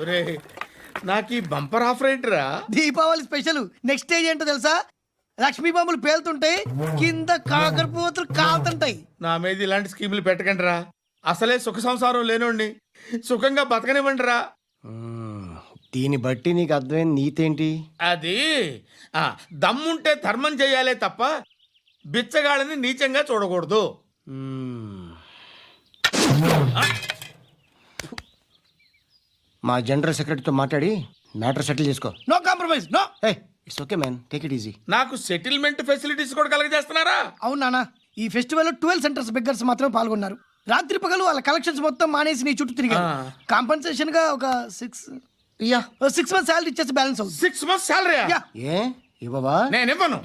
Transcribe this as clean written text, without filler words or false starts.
ఒరేయ్, నాకు ఈ బంపర్ ఆఫర్ ఏంటిరా? దీపావళి స్పెషల్ నెక్స్ట్ స్టేజ్ ఏంటో తెలుసా? లక్ష్మీ బాంబులు పేలుతుంటాయి, కింద కాకరపువ్వుతులు కాలుతుంటాయి. నా మీద ఇలాంటి స్కీములు పెట్టకండి రా. అసలే సుఖ సంసారం లేనోడిని సుఖంగా బతకనివ్వండి రా. దీన్ని బట్టి నీకు అర్థమైన నీతేంటి? అది దమ్ముంటే ధర్మం చేయాలే తప్ప బిచ్చగాళ్ళని నీచంగా చూడకూడదు. మా జనరల్ సెక్రటరీతో మాట్లాడి మ్యాటర్ సెటిల్ చేసుకో. No compromise, no. It's okay man, take it easy. నాకు సెటిల్మెంట్ ఫెసిలిటీస్ కూడా కలగజేస్తున్నారా? అవును నాన్న, ఈ ఫెస్టివల్ 12 సెంటర్స్ బెగ్గర్స్ మాత్రం పాల్గొన్నారు. రాత్రి పగలు వాళ్ళ కలెక్షన్స్ మొత్తం మానేసి నీ చుట్టూ తిరిగారు. కాంపన్సేషన్ గా ఒక 6 మంత్స్ సాలరీ ఇచ్చేసి బ్యాలెన్స్ అవుతుంది. 6 months శాలరీ యా. ఏ ఇవ్వవా? నేను ఇవ్వను.